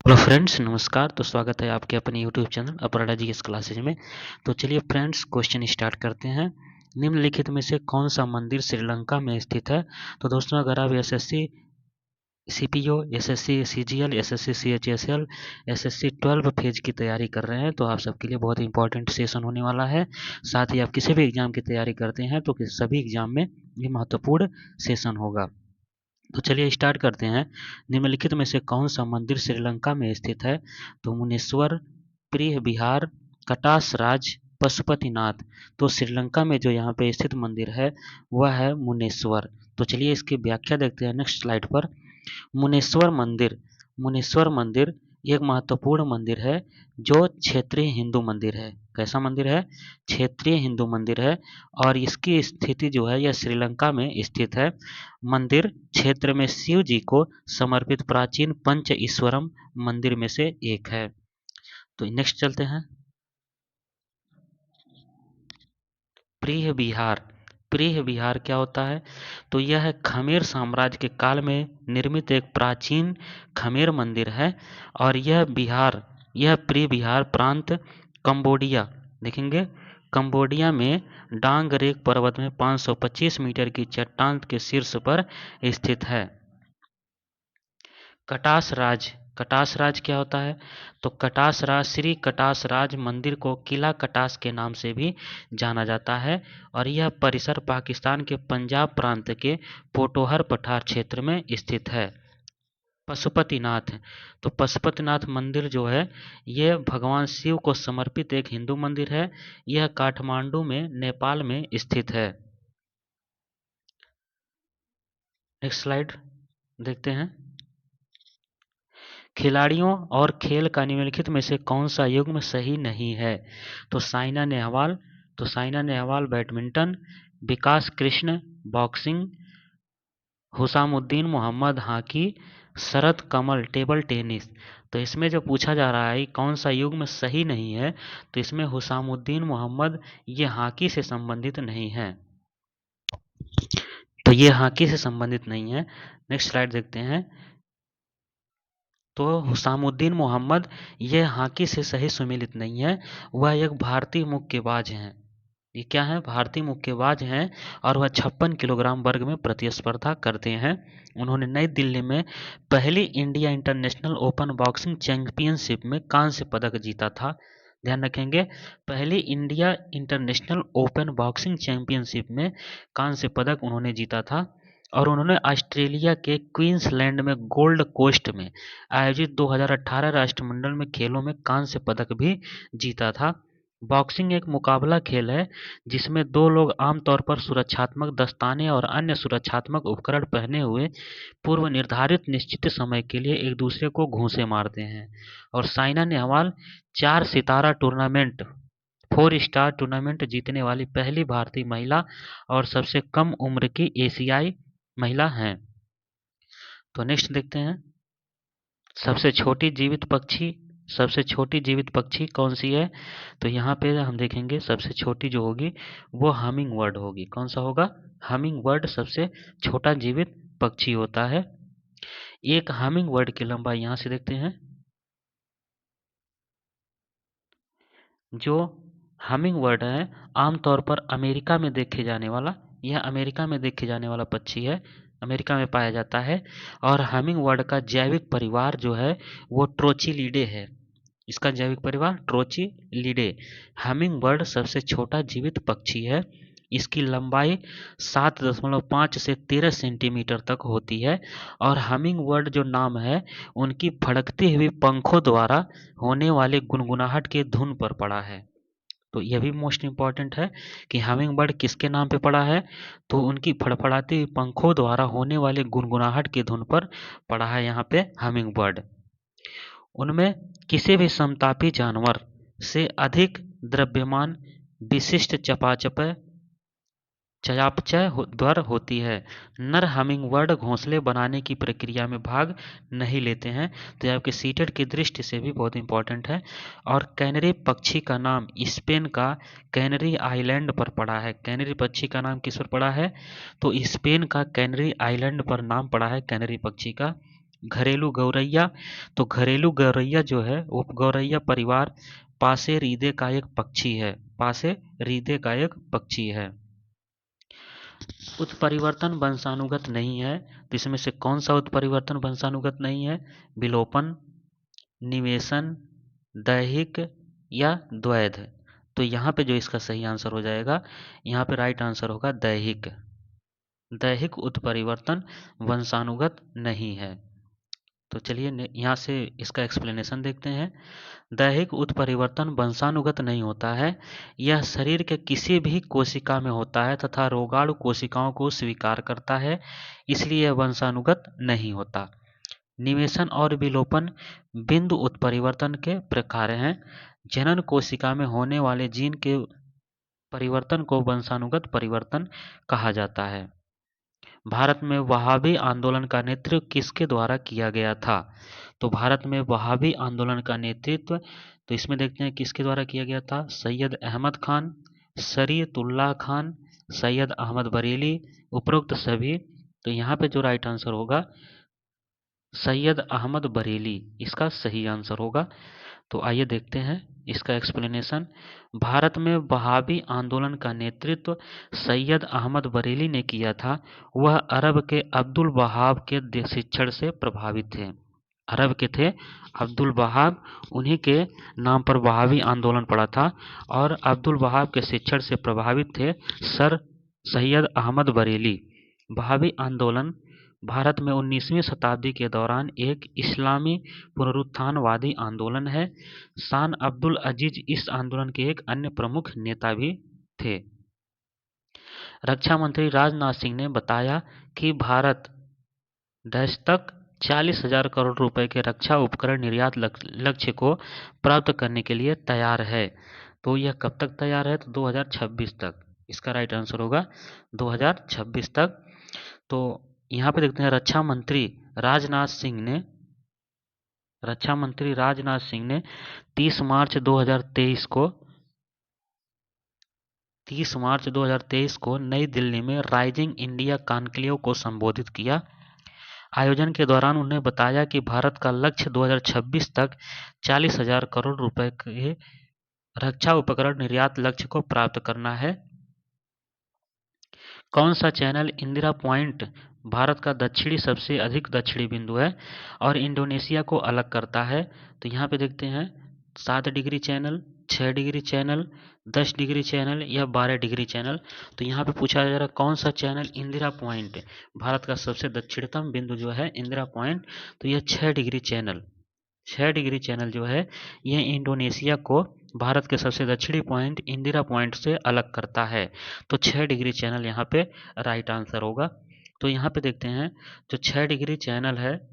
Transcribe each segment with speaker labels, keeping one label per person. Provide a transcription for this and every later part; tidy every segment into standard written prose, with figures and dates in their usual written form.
Speaker 1: Hello friends, नमस्कार। तो स्वागत है आपके अपने यूट्यूब चैनल अपराडा जीएस क्लासेज में। तो चलिए फ्रेंड्स, क्वेश्चन स्टार्ट करते हैं। निम्नलिखित में से कौन सा मंदिर श्रीलंका में स्थित है? तो दोस्तों, अगर आप SSC CPO, SSC CGL, SSC CHSL, SSC 12 phase की तैयारी कर रहे हैं तो आप सबके लिए बहुत इंपॉर्टेंट सेशन होने वाला है। साथ ही आप किसी भी एग्जाम की तैयारी करते हैं तो सभी एग्जाम में ये महत्वपूर्ण सेशन होगा। तो चलिए स्टार्ट करते हैं। निम्नलिखित में से कौन सा मंदिर श्रीलंका में स्थित है? तो मुनेश्वर, प्रिय विहार, कटास राज, पशुपतिनाथ। तो श्रीलंका में जो यहाँ पे स्थित मंदिर है वह है मुनेश्वर। तो चलिए इसकी व्याख्या देखते हैं नेक्स्ट स्लाइड पर। मुनेश्वर मंदिर, मुनेश्वर मंदिर एक महत्वपूर्ण मंदिर है जो क्षेत्रीय हिंदू मंदिर है। कैसा मंदिर है? क्षेत्रीय हिंदू मंदिर है। और इसकी स्थिति जो है यह श्रीलंका में स्थित है। मंदिर क्षेत्र में शिव जी को समर्पित प्राचीन पंच ईश्वरम मंदिर में से एक है। तो नेक्स्ट चलते हैं। प्रिय विहार, प्रिय विहार क्या होता है? तो यह खमेर साम्राज्य के काल में निर्मित एक प्राचीन खमेर मंदिर है। और यह विहार, यह प्रिय विहार प्रांत कंबोडिया, देखेंगे कंबोडिया में डांग रेक पर्वत में 525 मीटर की चट्टान के शीर्ष पर स्थित है। कटास राज, कटास राज क्या होता है? तो कटास राज, श्री कटास राज मंदिर को किला कटास के नाम से भी जाना जाता है। और यह परिसर पाकिस्तान के पंजाब प्रांत के पोटोहर पठार क्षेत्र में स्थित है। पशुपतिनाथ, तो पशुपतिनाथ मंदिर जो है ये भगवान शिव को समर्पित एक हिंदू मंदिर है। यह काठमांडू में नेपाल में स्थित है। नेक्स्ट स्लाइड देखते हैं। खिलाड़ियों और खेल का निम्नलिखित में से कौन सा युग्म सही नहीं है? तो साइना नेहवाल, तो साइना नेहवाल बैडमिंटन, विकास कृष्ण बॉक्सिंग, हुसामुद्दीन मोहम्मद हॉकी, शरद कमल टेबल टेनिस। तो इसमें जो पूछा जा रहा है कौन सा युग्म सही नहीं है, तो इसमें हुसामुद्दीन मोहम्मद ये हॉकी से संबंधित नहीं है। तो ये हॉकी से संबंधित नहीं है। नेक्स्ट स्लाइड देखते हैं। तो हुसामुद्दीन मोहम्मद ये हॉकी से सही सुमेलित नहीं है। वह एक भारतीय मुक्केबाज हैं। ये क्या है? भारतीय मुक्केबाज हैं। और वह 56 किलोग्राम वर्ग में प्रतिस्पर्धा करते हैं। उन्होंने नई दिल्ली में पहली India international open boxing championship में कांस्य पदक जीता था। ध्यान रखेंगे, पहली India international open boxing championship में कांस्य पदक उन्होंने जीता था। और उन्होंने ऑस्ट्रेलिया के क्वींसलैंड में गोल्ड कोस्ट में आयोजित 2018 राष्ट्रमंडल में खेलों में कांस्य पदक भी जीता था। बॉक्सिंग एक मुकाबला खेल है जिसमें दो लोग आमतौर पर सुरक्षात्मक दस्ताने और अन्य सुरक्षात्मक उपकरण पहने हुए पूर्व निर्धारित निश्चित समय के लिए एक दूसरे को घूंसे मारते हैं। और साइना नेहवाल 4 सितारा टूर्नामेंट, 4 स्टार टूर्नामेंट जीतने वाली पहली भारतीय महिला और सबसे कम उम्र की एशियाई महिला हैं। तो नेक्स्ट देखते हैं। सबसे छोटी जीवित पक्षी, सबसे छोटी जीवित पक्षी कौन सी है? तो यहाँ पे हम देखेंगे सबसे छोटी जो होगी वो हमिंग बर्ड होगी। कौन सा होगा? हमिंग बर्ड सबसे छोटा जीवित पक्षी होता है। एक हमिंग बर्ड की लंबाई यहाँ से देखते हैं। जो हमिंग बर्ड है आमतौर पर अमेरिका में देखे जाने वाला, यह अमेरिका में देखे जाने वाला पक्षी है, अमेरिका में पाया जाता है। और हमिंग बर्ड का जैविक परिवार जो है वो ट्रोचिलिडे है। इसका जैविक परिवार ट्रोचिलिडे। हमिंग बर्ड सबसे छोटा जीवित पक्षी है। इसकी लंबाई 7.5 से 13 सेंटीमीटर तक होती है। और हमिंग बर्ड जो नाम है उनकी फड़कती हुई पंखों द्वारा होने वाले गुनगुनाहट के धुन पर पड़ा है। तो यह भी मोस्ट इम्पॉर्टेंट है कि हमिंग बर्ड किसके नाम पे पड़ा है? तो उनकी फड़फड़ाती हुई पंखों द्वारा होने वाले गुनगुनाहट की धुन पर पड़ा है यहाँ पे हमिंग बर्ड। उनमें किसी भी समतापी जानवर से अधिक द्रव्यमान विशिष्ट चयापचय दर होती है। नर हमिंगबर्ड घोंसले बनाने की प्रक्रिया में भाग नहीं लेते हैं। तो आपके सीटेड की दृष्टि से भी बहुत इंपॉर्टेंट है। और कैनरी पक्षी का नाम स्पेन का कैनरी आइलैंड पर पड़ा है। कैनरी पक्षी का नाम किस पर पड़ा है? तो स्पेन का कैनरी आइलैंड पर नाम पड़ा है कैनरी पक्षी का। घरेलू गौरैया, तो घरेलू गौरैया जो है उपगौरैया परिवार पासेरीदे का एक पक्षी है। पासेरीदे का एक पक्षी है। उत्परिवर्तन वंशानुगत नहीं है, तो इसमें से कौन सा उत्परिवर्तन वंशानुगत नहीं है? विलोपन, निवेशन, दैहिक या द्वैध। तो यहाँ पे जो इसका सही आंसर हो जाएगा, यहाँ पे राइट आंसर होगा दैहिक। दैहिक उत्परिवर्तन वंशानुगत नहीं है। तो चलिए यहाँ से इसका एक्सप्लेनेशन देखते हैं। दैहिक उत्परिवर्तन वंशानुगत नहीं होता है। यह शरीर के किसी भी कोशिका में होता है तथा रोगाणु कोशिकाओं को स्वीकार करता है, इसलिए यह वंशानुगत नहीं होता। निवेशन और विलोपन बिंदु उत्परिवर्तन के प्रकार हैं। जनन कोशिका में होने वाले जीन के परिवर्तन को वंशानुगत परिवर्तन कहा जाता है। भारत में वहाबी आंदोलन का नेतृत्व किसके द्वारा किया गया था? तो भारत में वहाबी आंदोलन का नेतृत्व, तो इसमें देखते हैं किसके द्वारा किया गया था। सैयद अहमद खान, शरीयतुल्लाह खान, सैयद अहमद बरेली, उपरोक्त सभी। तो यहाँ पे जो राइट आंसर होगा सैयद अहमद बरेली, इसका सही आंसर होगा। तो आइए देखते हैं इसका एक्सप्लेनेशन। भारत में वहाबी आंदोलन का नेतृत्व सैयद अहमद बरेली ने किया था। वह अरब के अब्दुल वहाब के शिक्षण से प्रभावित थे। अरब के थे अब्दुल वहाब, उन्हीं के नाम पर वहाबी आंदोलन पड़ा था और अब्दुल वहाब के शिक्षण से प्रभावित थे सर सैयद अहमद बरेली। वहाबी आंदोलन भारत में 19वीं शताब्दी के दौरान एक इस्लामी पुनरुत्थानवादी आंदोलन है। शान अब्दुल अजीज इस आंदोलन के एक अन्य प्रमुख नेता भी थे। रक्षा मंत्री राजनाथ सिंह ने बताया कि भारत देश तक 40,000 करोड़ रुपए के रक्षा उपकरण निर्यात लक्ष्य को प्राप्त करने के लिए तैयार है। तो यह कब तक तैयार है? तो 2026 तक। इसका राइट आंसर होगा 2026 तक। तो यहाँ पे देखते हैं रक्षा मंत्री राजनाथ सिंह ने 30 मार्च 2023 को नई दिल्ली में राइजिंग इंडिया कॉन्क्लेव को संबोधित किया। आयोजन के दौरान उन्होंने बताया कि भारत का लक्ष्य 2026 तक 40,000 करोड़ रुपए के रक्षा उपकरण निर्यात लक्ष्य को प्राप्त करना है। कौन सा चैनल इंदिरा पॉइंट भारत का दक्षिणी सबसे अधिक दक्षिणी बिंदु है और इंडोनेशिया को अलग करता है? तो यहाँ पे देखते हैं 7 degree channel, 6 degree channel, 10 degree channel या 12 डिग्री चैनल। तो यहाँ पे पूछा जा रहा है कौन सा चैनल इंदिरा पॉइंट भारत का सबसे दक्षिणतम बिंदु जो है इंदिरा पॉइंट, तो यह 6 डिग्री चैनल। 6 डिग्री चैनल जो है यह इंडोनेशिया को भारत के सबसे दक्षिणी पॉइंट इंदिरा पॉइंट से अलग करता है। तो 6 डिग्री चैनल यहाँ पे राइट आंसर होगा। तो यहाँ पे देखते हैं जो 6 डिग्री चैनल है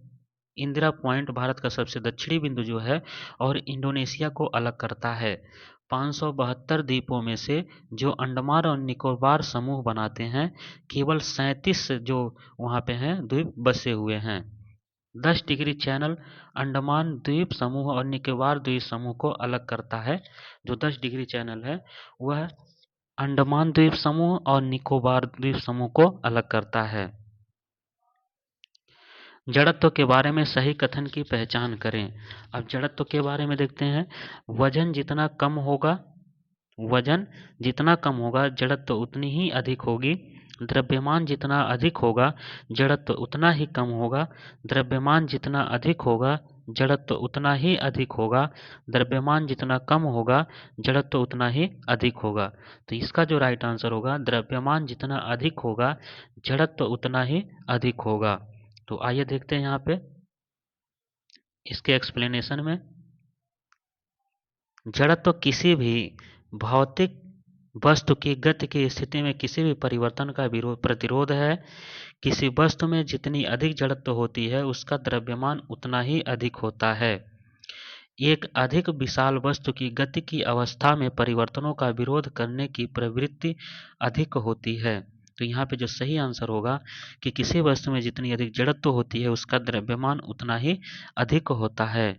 Speaker 1: इंदिरा पॉइंट भारत का सबसे दक्षिणी बिंदु जो है और इंडोनेशिया को अलग करता है। 572 द्वीपों में से जो अंडमान और निकोबार समूह बनाते हैं, केवल 37 जो वहाँ पे हैं द्वीप बसे हुए हैं। 10 डिग्री चैनल अंडमान द्वीप समूह और निकोबार द्वीप समूह को अलग करता है। जो 10 डिग्री चैनल है वह अंडमान द्वीप समूह और निकोबार द्वीप समूह को अलग करता है। जड़त्व के बारे में सही कथन की पहचान करें। अब जड़त्व के बारे में देखते हैं। वजन जितना कम होगा जड़त्व उतनी ही अधिक होगी। द्रव्यमान जितना अधिक होगा जड़त्व उतना ही कम होगा। द्रव्यमान जितना अधिक होगा जड़त्व उतना ही अधिक होगा। द्रव्यमान जितना कम होगा जड़त्व उतना ही अधिक होगा। तो इसका जो राइट आंसर होगा द्रव्यमान जितना अधिक होगा जड़त्व उतना ही अधिक होगा। तो आइए देखते हैं यहाँ पे इसके एक्सप्लेनेशन में। जड़त्व किसी भी भौतिक वस्तु की गति की स्थिति में किसी भी परिवर्तन का प्रतिरोध है। किसी वस्तु में जितनी अधिक जड़त्व होती है उसका द्रव्यमान उतना ही अधिक होता है। एक अधिक विशाल वस्तु की गति की अवस्था में परिवर्तनों का विरोध करने की प्रवृत्ति अधिक होती है। तो यहाँ पे जो सही आंसर होगा कि किसी वस्तु में जितनी अधिक जड़त्व होती है उसका द्रव्यमान उतना ही अधिक होता है।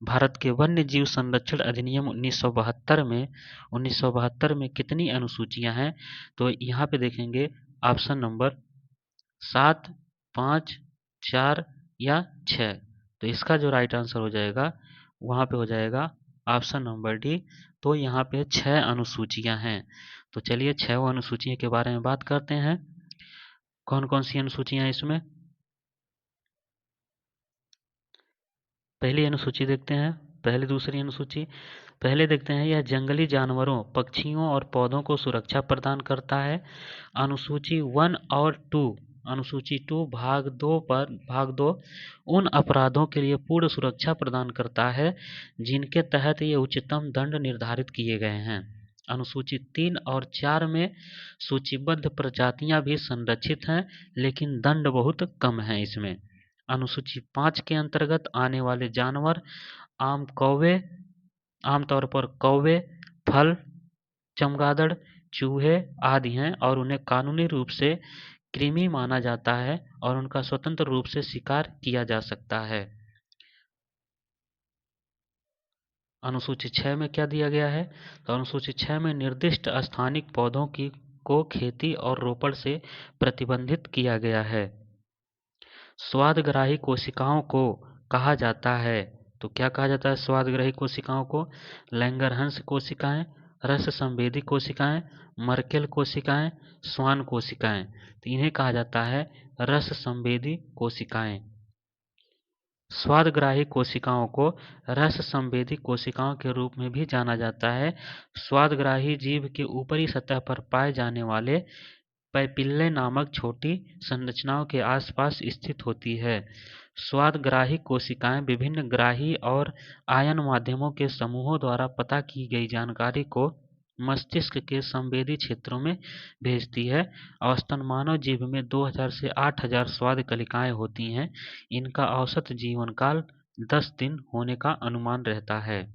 Speaker 1: भारत के वन्य जीव संरक्षण अधिनियम 1972 में कितनी अनुसूचियां हैं? तो यहाँ पे देखेंगे ऑप्शन नंबर 7, 5, 4 या 6? तो इसका जो राइट आंसर हो जाएगा वहाँ पे हो जाएगा ऑप्शन नंबर डी। तो यहाँ पे 6 अनुसूचियाँ हैं। तो चलिए 6 अनुसूचियों के बारे में बात करते हैं। कौन कौन सी अनुसूचियाँ हैं इसमें? पहली अनुसूची देखते हैं। पहली दूसरी अनुसूची पहले देखते हैं। यह जंगली जानवरों, पक्षियों और पौधों को सुरक्षा प्रदान करता है। अनुसूची 1 और 2, अनुसूची 2 भाग 2 उन अपराधों के लिए पूर्ण सुरक्षा प्रदान करता है जिनके तहत ये उच्चतम दंड निर्धारित किए गए हैं। अनुसूची 3 और 4 में सूचीबद्ध प्रजातियां भी संरक्षित हैं, लेकिन दंड बहुत कम है इसमें। अनुसूची 5 के अंतर्गत आने वाले जानवर आमतौर पर कौवे, फल, चमगादड़, चूहे आदि हैं और उन्हें कानूनी रूप से कृमि माना जाता है और उनका स्वतंत्र रूप से शिकार किया जा सकता है। अनुसूची 6 में क्या दिया गया है? तो अनुसूची 6 में निर्दिष्ट स्थानिक पौधों को खेती और रोपण से प्रतिबंधित किया गया है। स्वादग्राही कोशिकाओं को कहा जाता है। तो क्या कहा जाता है स्वादग्राही कोशिकाओं को? लैंगरहंस कोशिकाएं, रस संवेदी कोशिकाएं, मर्केल कोशिकाएं, स्वान कोशिकाएं। तो इन्हें कहा जाता है रस संवेदी कोशिकाएं। स्वादग्राही कोशिकाओं को रस संवेदी कोशिकाओं के रूप में भी जाना जाता है। स्वादग्राही जीव के ऊपरी सतह पर पाए जाने वाले पैपिल्ले नामक छोटी संरचनाओं के आसपास स्थित होती है। स्वादग्राही कोशिकाएं विभिन्न ग्राही और आयन माध्यमों के समूहों द्वारा पता की गई जानकारी को मस्तिष्क के संवेदी क्षेत्रों में भेजती है। औसतन मानव जीव में 2000 से 8000 स्वाद कलिकाएं होती हैं। इनका औसत जीवन काल 10 दिन होने का अनुमान रहता है।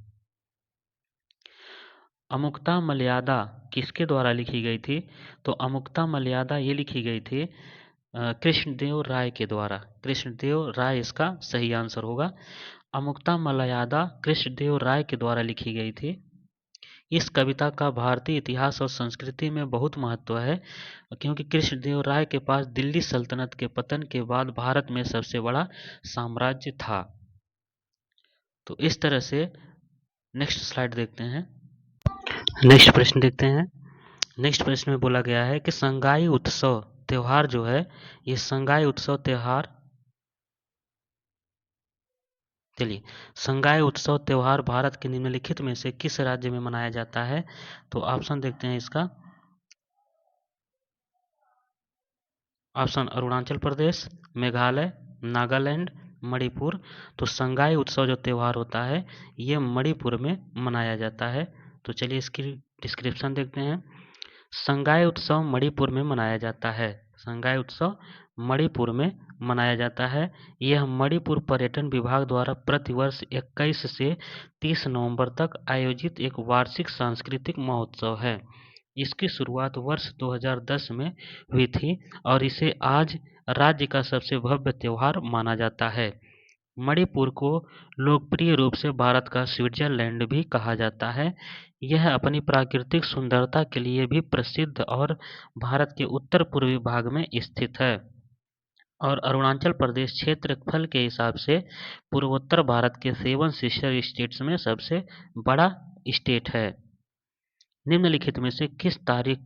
Speaker 1: अमुक्ता मलयादा किसके द्वारा लिखी गई थी? तो अमुक्ता मलयादा ये लिखी गई थी कृष्णदेव राय के द्वारा। कृष्णदेव राय इसका सही आंसर होगा। अमुक्ता मलयादा कृष्णदेव राय के द्वारा लिखी गई थी। इस कविता का भारतीय इतिहास और संस्कृति में बहुत महत्व है, क्योंकि कृष्णदेव राय के पास दिल्ली सल्तनत के पतन के बाद भारत में सबसे बड़ा साम्राज्य था। तो इस तरह से नेक्स्ट स्लाइड देखते हैं। नेक्स्ट प्रश्न देखते हैं। नेक्स्ट प्रश्न में बोला गया है कि संगाई उत्सव त्योहार जो है, ये संगाई उत्सव त्योहार, चलिए, संगाई उत्सव त्योहार भारत के निम्नलिखित में से किस राज्य में मनाया जाता है? तो ऑप्शन देखते हैं इसका। ऑप्शन अरुणाचल प्रदेश, मेघालय, नागालैंड, मणिपुर। तो संगाई उत्सव जो त्योहार होता है ये मणिपुर में मनाया जाता है। तो चलिए इसकी डिस्क्रिप्शन देखते हैं। संगाई उत्सव मणिपुर में मनाया जाता है। संगाई उत्सव मणिपुर में मनाया जाता है। यह मणिपुर पर्यटन विभाग द्वारा प्रतिवर्ष 21 से 30 नवंबर तक आयोजित एक वार्षिक सांस्कृतिक महोत्सव है। इसकी शुरुआत वर्ष 2010 में हुई थी और इसे आज राज्य का सबसे भव्य त्योहार माना जाता है। मणिपुर को लोकप्रिय रूप से भारत का स्विट्जरलैंड भी कहा जाता है। यह अपनी प्राकृतिक सुंदरता के लिए भी प्रसिद्ध और भारत के उत्तर पूर्वी भाग में स्थित है और अरुणाचल प्रदेश क्षेत्रफल के हिसाब से पूर्वोत्तर भारत के 7 सिस्टर स्टेट्स में सबसे बड़ा स्टेट है। निम्नलिखित में से किस तारीख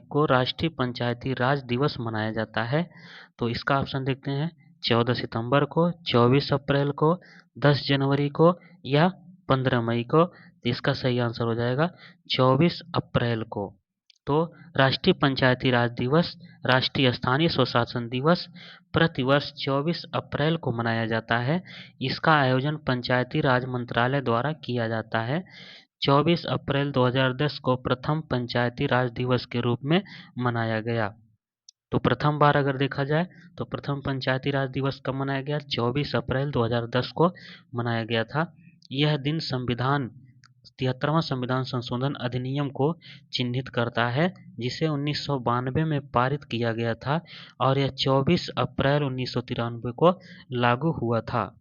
Speaker 1: को राष्ट्रीय पंचायती राज दिवस मनाया जाता है? तो इसका ऑप्शन देखते हैं। 14 सितंबर को, 24 अप्रैल को, 10 जनवरी को या 15 मई को। तो इसका सही आंसर हो जाएगा 24 अप्रैल को। तो राष्ट्रीय पंचायती राज दिवस, राष्ट्रीय स्थानीय स्वशासन दिवस प्रतिवर्ष 24 अप्रैल को मनाया जाता है। इसका आयोजन पंचायती राज मंत्रालय द्वारा किया जाता है। 24 अप्रैल 2010 को प्रथम पंचायती राज दिवस के रूप में मनाया गया। तो प्रथम बार अगर देखा जाए तो प्रथम पंचायती राज दिवस कब मनाया गया? 24 अप्रैल 2010 को मनाया गया था। यह दिन 73वां संविधान संशोधन अधिनियम को चिन्हित करता है, जिसे 1992 में पारित किया गया था और यह 24 अप्रैल 1993 को लागू हुआ था।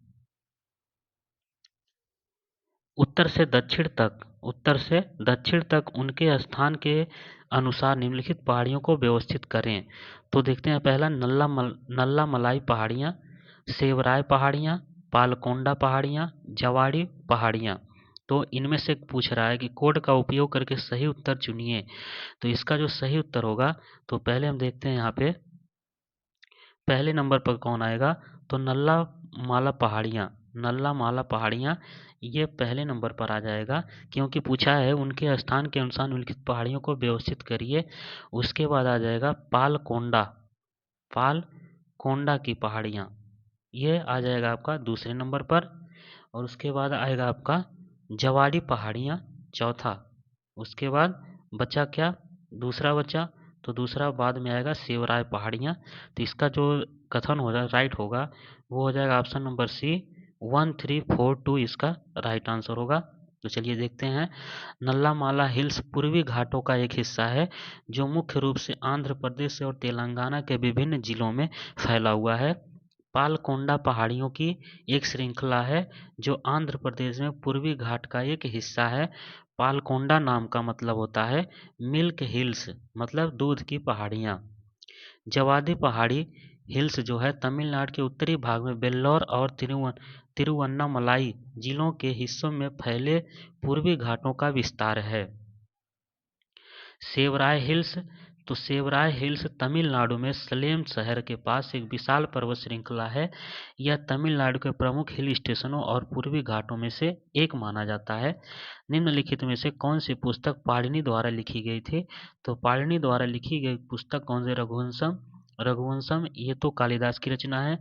Speaker 1: उत्तर से दक्षिण तक उनके स्थान के अनुसार निम्नलिखित पहाड़ियों को व्यवस्थित करें। तो देखते हैं पहला नल्ला मलाई पहाड़ियाँ। सेवराय पहाड़ियाँ, पालकोंडा पहाड़ियाँ, जवाड़ी पहाड़ियाँ। तो इनमें से पूछ रहा है कि कोड का उपयोग करके सही उत्तर चुनिए। तो इसका जो सही उत्तर होगा, तो पहले हम देखते हैं यहाँ पे पहले नंबर पर कौन आएगा, तो नल्ला माला पहाड़ियाँ। नल्ला माला पहाड़ियाँ ये पहले नंबर पर आ जाएगा, क्योंकि पूछा है उनके स्थान के अनुसार उल्लिखित पहाड़ियों को व्यवस्थित करिए। उसके बाद आ जाएगा पालकोंडा, पालकोंडा की पहाड़ियाँ, ये आ जाएगा आपका दूसरे नंबर पर। और उसके बाद आएगा आपका जवाड़ी पहाड़ियाँ चौथा। उसके बाद बचा क्या, दूसरा बचा, तो दूसरा बाद में आएगा सेवराय पहाड़ियाँ। तो इसका जो कथन हो जाएगा राइट होगा, वो हो जाएगा ऑप्शन नंबर सी, 1342 इसका राइट आंसर होगा। तो चलिए देखते हैं। नल्ला माला हिल्स पूर्वी घाटों का एक हिस्सा है जो मुख्य रूप से आंध्र प्रदेश और तेलंगाना के विभिन्न जिलों में फैला हुआ है। पालकोंडा पहाड़ियों की एक श्रृंखला है जो आंध्र प्रदेश में पूर्वी घाट का एक हिस्सा है। पालकोंडा नाम का मतलब होता है मिल्क हिल्स, मतलब दूध की पहाड़ियाँ। जवादी पहाड़ी हिल्स जो है तमिलनाडु के उत्तरी भाग में वेल्लोर और तिरुवन्नामलाई जिलों के हिस्सों में फैले पूर्वी घाटों का विस्तार है। सेवराय हिल्स, तो सेवराय हिल्स तमिलनाडु में सलेम शहर के पास एक विशाल पर्वत श्रृंखला है। यह तमिलनाडु के प्रमुख हिल स्टेशनों और पूर्वी घाटों में से एक माना जाता है। निम्नलिखित में से कौन सी पुस्तक पाणिनि द्वारा लिखी गई थी, तो पाणिनि द्वारा लिखी गई पुस्तक कौन सी, रघुवंशम। रघुवंशम ये तो कालिदास की रचना है।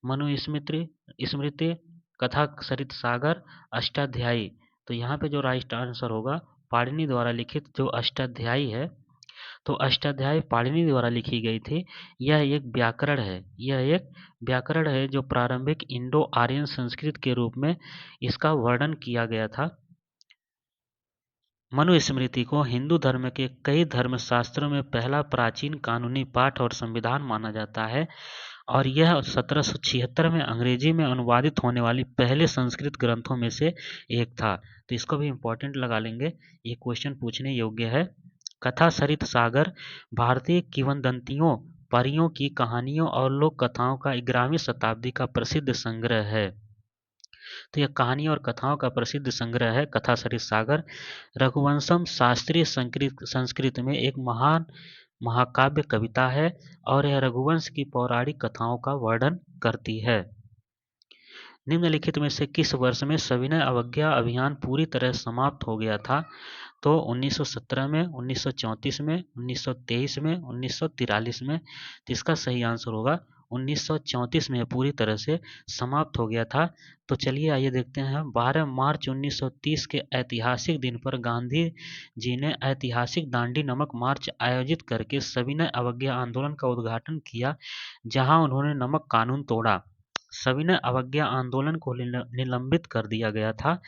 Speaker 1: मनुस्मृति, स्मृति, कथा सरित सागर, अष्टाध्यायी। तो यहाँ पे जो राइट आंसर होगा पाणिनि द्वारा लिखित जो अष्टाध्यायी है, तो अष्टाध्यायी पाणिनि द्वारा लिखी गई थी। यह एक व्याकरण है, यह एक व्याकरण है जो प्रारंभिक इंडो आर्यन संस्कृत के रूप में इसका वर्णन किया गया था। मनुस्मृति को हिंदू धर्म के कई धर्मशास्त्रों में पहला प्राचीन कानूनी पाठ और संविधान माना जाता है, और यह 1776 में अंग्रेजी में अनुवादित होने वाली पहले संस्कृत ग्रंथों में से एक था। तो इसको भी इम्पोर्टेंट लगा लेंगे, ये क्वेश्चन पूछने योग्य है। कथा सरित सागर भारतीय किंवदंतियों, परियों की कहानियों और लोक कथाओं का 11वीं शताब्दी का प्रसिद्ध संग्रह है। तो यह कहानी और कथाओं का प्रसिद्ध संग्रह है कथा सरित सागर। रघुवंशम शास्त्रीय संस्कृत में एक महान महाकाव्य कविता है और यह रघुवंश की पौराणिक कथाओं का वर्णन करती है। निम्नलिखित में से किस वर्ष में सविनय अवज्ञा अभियान पूरी तरह समाप्त हो गया था, तो 1917 में, 1934 में, 1923 में, 1943 में। तो इसका सही आंसर होगा 1934 में पूरी तरह से समाप्त हो गया था। तो चलिए आइए देखते हैं। 12 मार्च 1930 के ऐतिहासिक दिन पर गांधी जी ने ऐतिहासिक दांडी नमक मार्च आयोजित करके सविनय अवज्ञा आंदोलन का उद्घाटन किया, जहां उन्होंने नमक कानून तोड़ा। सविनय अवज्ञा आंदोलन को निलंबित कर दिया गया था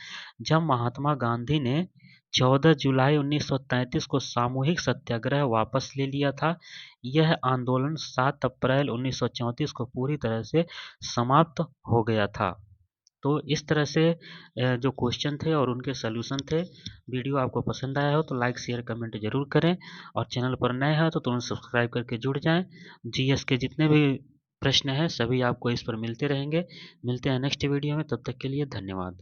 Speaker 1: जब महात्मा गांधी ने 14 जुलाई 1933 को सामूहिक सत्याग्रह वापस ले लिया था। यह आंदोलन 7 अप्रैल 1934 को पूरी तरह से समाप्त हो गया था। तो इस तरह से जो क्वेश्चन थे और उनके सॉल्यूशन थे। वीडियो आपको पसंद आया हो तो लाइक शेयर कमेंट जरूर करें, और चैनल पर नए हैं तो तुरंत सब्सक्राइब करके जुड़ जाएं। जीएस के जितने भी प्रश्न हैं सभी आपको इस पर मिलते रहेंगे। मिलते हैं नेक्स्ट वीडियो में, तब तक के लिए धन्यवाद।